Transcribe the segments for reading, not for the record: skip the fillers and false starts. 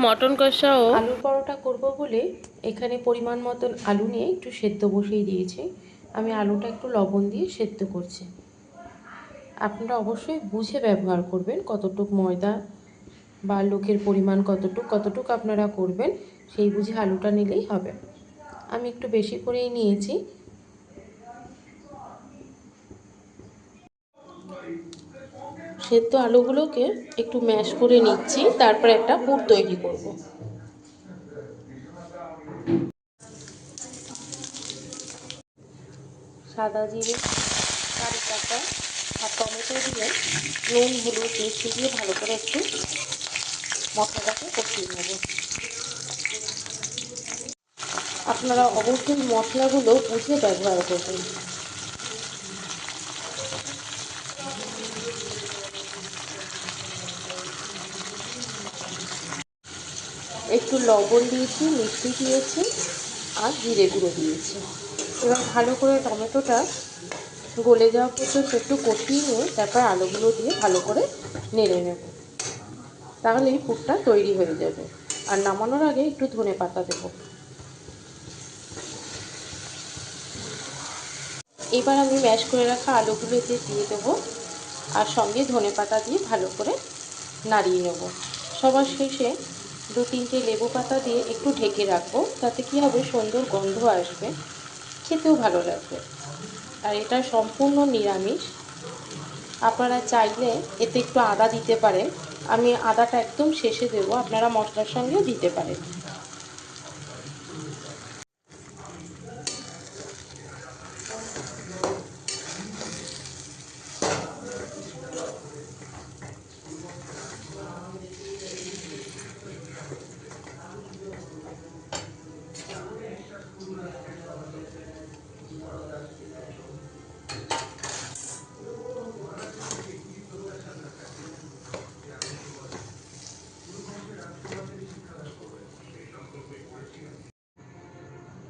Mutton কষা ও আলুর পরোটা করব বলে এখানে পরিমাণ মতন আলু নিয়ে একটু সেদ্ধ বসিয়ে দিয়েছি। আমি আলুটা একটু লবণ দিয়ে সেদ্ধ করছি। আপনারা অবশ্যই বুঝে ব্যবহার করবেন, কতটুক ময়দা বা লোকের পরিমাণ কতটুক আপনারা করবেন সেই বুঝে আলুটা নিলেই হবে। আমি একটু বেশি করেই নিয়েছি। সেদ্ধ আলুগুলোকে একটু ম্যাশ করে নিচ্ছি, তারপর একটা পুর তৈরি করব। সাদা জিরে, কারি পাতা আর টমেটো দিয়ে নুন হলুদ মিষ্টি দিয়ে ভালো করে একটু মশলাটাকে কষিয়ে নেব। আপনারা অবশ্যই মশলাগুলো বুঝে ব্যবহার করবেন। একটু লবণ দিয়েছি, মিষ্টি দিয়েছি আর জিরে গুঁড়ো দিয়েছি। এবার ভালো করে টমেটোটা গলে যাওয়া পর্যন্ত একটু কষিয়ে নিয়ে তারপর আলুগুলো দিয়ে ভালো করে নেড়ে নেব। তাহলেই পুরটা তৈরি হয়ে যাবে। আর নামানোর আগে একটু ধনেপাতা দেব। এবার আমি ম্যাশ করে রাখা আলুগুলো দিয়ে দেবো আর সঙ্গে ধনেপাতা দিয়ে ভালো করে নাড়িয়ে নেব। সবার শেষে 2-3টে লেবু পাতা দিয়ে একটু ঢেকে রাখবো, তাতে কী হবে, সুন্দর গন্ধ আসবে, খেতেও ভালো লাগবে। আর এটা সম্পূর্ণ নিরামিষ। আপনারা চাইলে এতে একটু আদা দিতে পারেন। আমি আদাটা একদম শেষে দেবো, আপনারা মশলার সঙ্গেও দিতে পারেন।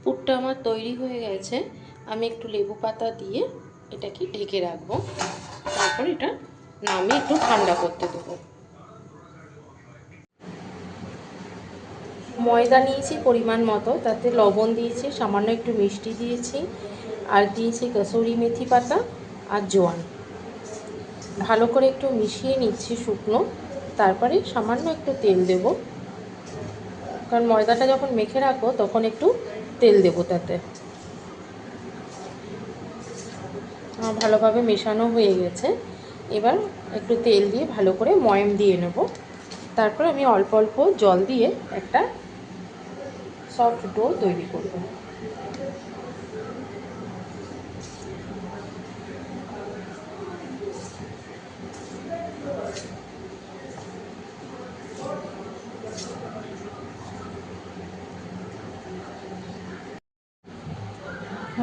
পুরটা আমার তৈরি হয়ে গেছে। আমি একটু লেবু পাতা দিয়ে এটাকে ঢেকে রাখবো, তারপর এটা নামিয়ে একটু ঠান্ডা করতে দেবো। ময়দা নিয়েছি পরিমাণ মতো, তাতে লবণ দিয়েছি, সামান্য একটু মিষ্টি দিয়েছি আর দিয়েছি কসুরি মেথি পাতা আর জোয়ান। ভালো করে একটু মিশিয়ে নিচ্ছি শুকনো, তারপরে সামান্য একটু তেল দেব, কারণ ময়দাটা যখন মেখে রাখবো তখন একটু তেল দেবো তাতে। ভালোভাবে মেশানো হয়ে গেছে। এবার একটু তেল দিয়ে ভালো করে ময়াম দিয়ে নেব। তারপর আমি অল্প অল্প জল দিয়ে একটা সফট ডো তৈরি করব।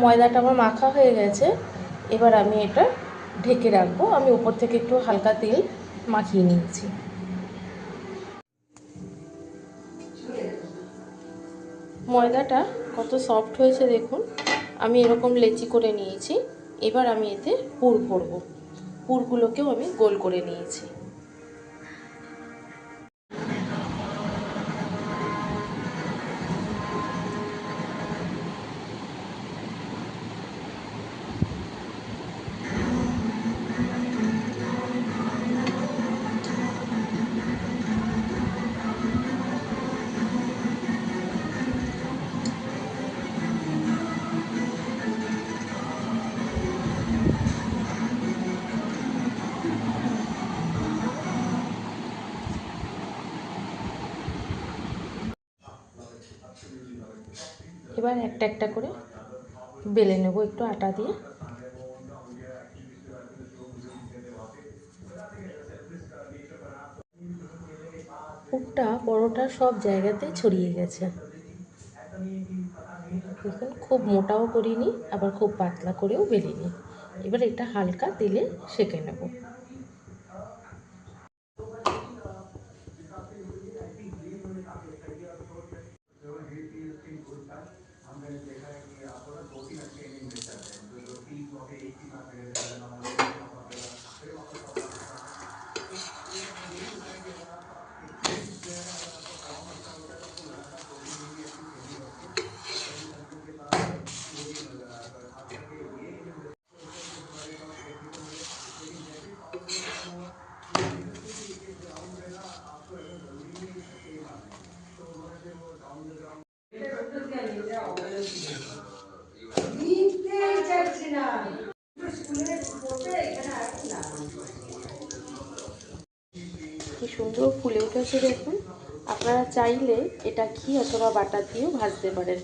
ময়দাটা আমার মাখা হয়ে গেছে। এবার আমি এটা ঢেকে রাখবো। আমি উপর থেকে একটু হালকা তেল মাখিয়ে নিয়েছি। ময়দাটা কত সফট হয়েছে দেখুন। আমি এরকম লেচি করে নিয়েছি। এবার আমি এতে পুর ভরবো। পুরগুলোকেও আমি গোল করে নিয়েছি। এবার একটা একটা করে বেলে নেব একটু আটা দিয়ে। পুরটা পরোটা সব জায়গাতে ছড়িয়ে গেছে। দেখুন, খুব মোটাও করিনি আবার খুব পাতলা করেও বেলিনি। এবার এটা হালকা তেলে সেঁকে নেব। কি সুন্দর ফুলে উঠেছে দেখুন। আপনারা চাইলে এটা ঘি অথবা বাটার দিয়েও ভাজতে পারেন।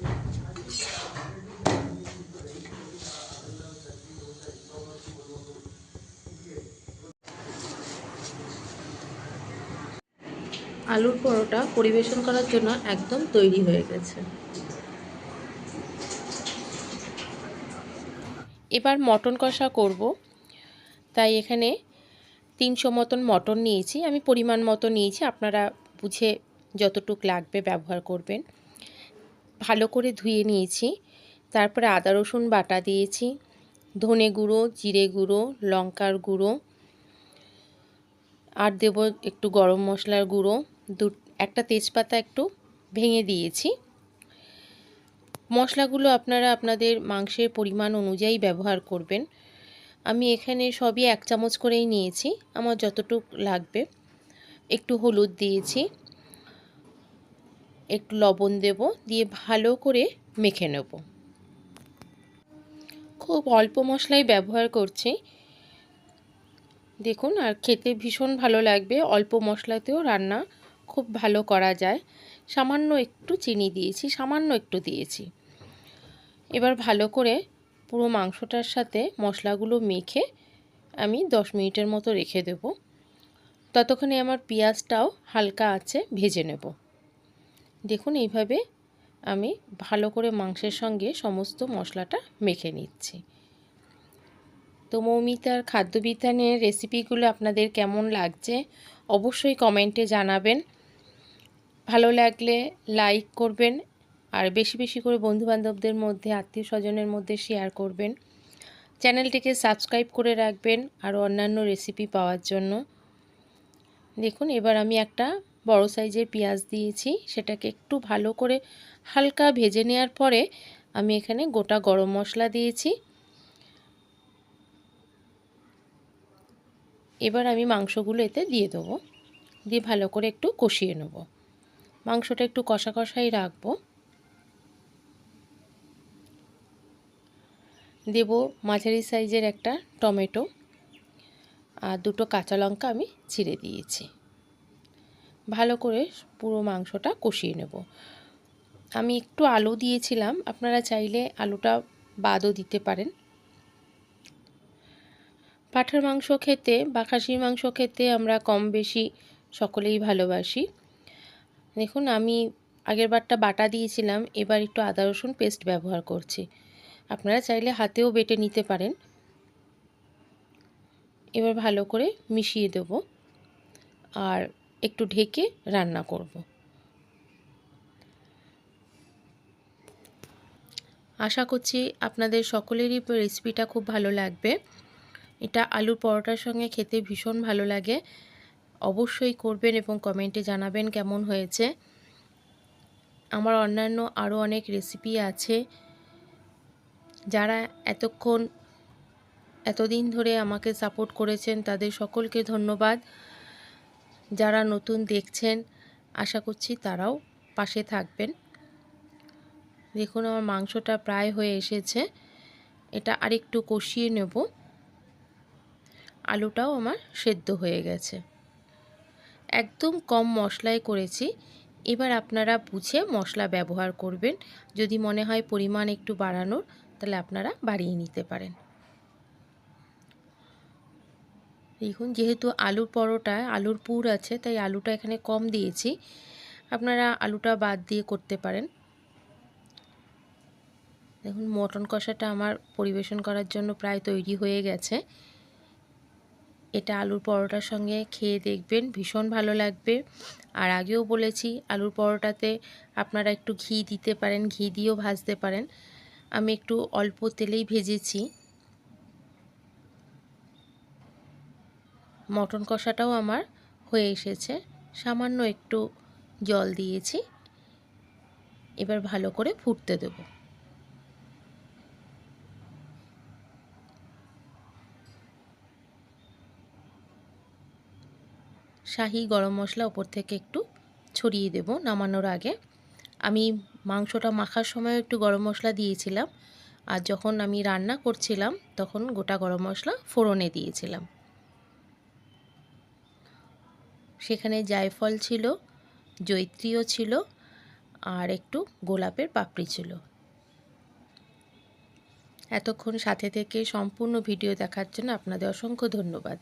আলুর পরোটা পরিবেশন করার জন্য একদম তৈরি হয়ে গেছে। এবার মটন কষা করব, তাই এখানে 300 মতন মটন নিয়েছি। আমি পরিমাণ মতো নিয়েছি, আপনারা বুঝে যতটুক লাগবে ব্যবহার করবেন। ভালো করে ধুয়ে নিয়েছি। তারপরে আদা রসুন বাটা দিয়েছি, ধনে গুঁড়ো, জিরে গুঁড়ো, লঙ্কার গুঁড়ো, আর দেব একটু গরম মশলার গুঁড়ো, একটা তেজপাতা একটু ভেঙে দিয়েছি। মশলাগুলো আপনারা আপনাদের মাংসের পরিমাণ অনুযায়ী ব্যবহার করবেন। আমি এখানে সবই 1 চামচ করেই নিয়েছি, আমার যতটুক লাগবে। একটু হলুদ দিয়েছি, একটু লবণ দেব, দিয়ে ভালো করে মেখে নেব। খুব অল্প মশলাই ব্যবহার করছি দেখুন, আর খেতে ভীষণ ভালো লাগবে। অল্প মশলাতেও রান্না খুব ভালো করা যায়। সামান্য একটু চিনি দিয়েছি, সামান্য একটু দিয়েছি। এবার ভালো করে পুরো মাংসটার সাথে মশলাগুলো মেখে আমি 10 মিনিটের মতো রেখে দেব। ততক্ষণে আমার পেঁয়াজটাও হালকা আঁচে ভেজে নেব। দেখুন এইভাবে আমি ভালো করে মাংসের সঙ্গে সমস্ত মশলাটা মেখে নিচ্ছি। তো মৌমিতার খাদ্যবিতানের রেসিপিগুলো আপনাদের কেমন লাগছে অবশ্যই কমেন্টে জানাবেন। ভালো লাগলে লাইক করবেন, আর বেশি বেশি করে বন্ধুবান্ধবদের মধ্যে, আত্মীয় স্বজনের মধ্যে শেয়ার করবেন। চ্যানেলটিকে সাবস্ক্রাইব করে রাখবেন আরও অন্যান্য রেসিপি পাওয়ার জন্য। দেখুন এবার আমি একটা বড় সাইজের পেঁয়াজ দিয়েছি, সেটাকে একটু ভালো করে হালকা ভেজে নেওয়ার পরে আমি এখানে গোটা গরম মশলা দিয়েছি। এবার আমি মাংসগুলো এতে দিয়ে দেবো, দিয়ে ভালো করে একটু কষিয়ে নেব। মাংসটা একটু কষা কষাই রাখবো। দেব মাঝারি সাইজের একটা টমেটো আর 2টো কাঁচা লঙ্কা আমি ছিঁড়ে দিয়েছি। ভালো করে পুরো মাংসটা কষিয়ে নেব। আমি একটু আলু দিয়েছিলাম, আপনারা চাইলে আলুটা বাদও দিতে পারেন। পাঁঠার মাংস খেতে বা খাসির মাংস খেতে আমরা কম বেশি সকলেই ভালোবাসি। দেখুন আমি আগের বারটা বাটা দিয়েছিলাম, এবার একটু আদা রসুন পেস্ট ব্যবহার করছি। আপনারা চাইলে হাতেও বেটে নিতে পারেন। এবার ভালো করে মিশিয়ে দেব আর একটু ঢেকে রান্না করব। আশা করছি আপনাদের সকলেরই রেসিপিটা খুব ভালো লাগবে। এটা আলুর পরোটার সঙ্গে খেতে ভীষণ ভালো লাগে। অবশ্যই করবেন এবং কমেন্টে জানাবেন কেমন হয়েছে। আমার অন্যান্য আরও অনেক রেসিপি আছে। যারা এতদিন ধরে আমাকে সাপোর্ট করেছেন তাদের সকলকে ধন্যবাদ। যারা নতুন দেখছেন আশা করছি তারাও পাশে থাকবেন। দেখুন আমার মাংসটা প্রায় হয়ে এসেছে, এটা আরেকটু কষিয়ে নেব। আলুটাও আমার সেদ্ধ হয়ে গেছে। একদম কম মশলায় করেছি। এবার আপনারা বুঝে মশলা ব্যবহার করবেন। যদি মনে হয় পরিমাণ একটু বাড়ানোর, তাহলে আপনারা বাড়িয়ে নিতে পারেন। দেখুন যেহেতু আলুর পরোটায় আলুর পুর আছে, তাই আলুটা এখানে কম দিয়েছি। আপনারা আলুটা বাদ দিয়ে করতে পারেন। দেখুন মটন কষাটা আমার পরিবেশন করার জন্য প্রায় তৈরি হয়ে গেছে। এটা আলুর পরোটার সঙ্গে খেয়ে দেখবেন, ভীষণ ভালো লাগবে। আর আগেও বলেছি আলুর পরোটাতে আপনারা একটু ঘি দিতে পারেন, ঘি দিয়েও ভাজতে পারেন। আমি একটু অল্প তেলেই ভেজেছি। মটন কষাটাও আমার হয়ে এসেছে, সামান্য একটু জল দিয়েছি। এবার ভালো করে ফুটতে দেব। শাহি গরম মশলা ওপর থেকে একটু ছড়িয়ে দেব নামানোর আগে। আমি মাংসটা মাখার সময় একটু গরম মশলা দিয়েছিলাম, আর যখন আমি রান্না করছিলাম তখন গোটা গরম মশলা ফোড়নে দিয়েছিলাম। সেখানে জায়ফল ছিল, জয়িত্রীও ছিল, আর একটু গোলাপের পাপড়ি ছিল। এতক্ষণ সাথে থেকে সম্পূর্ণ ভিডিও দেখার জন্য আপনাদের অসংখ্য ধন্যবাদ।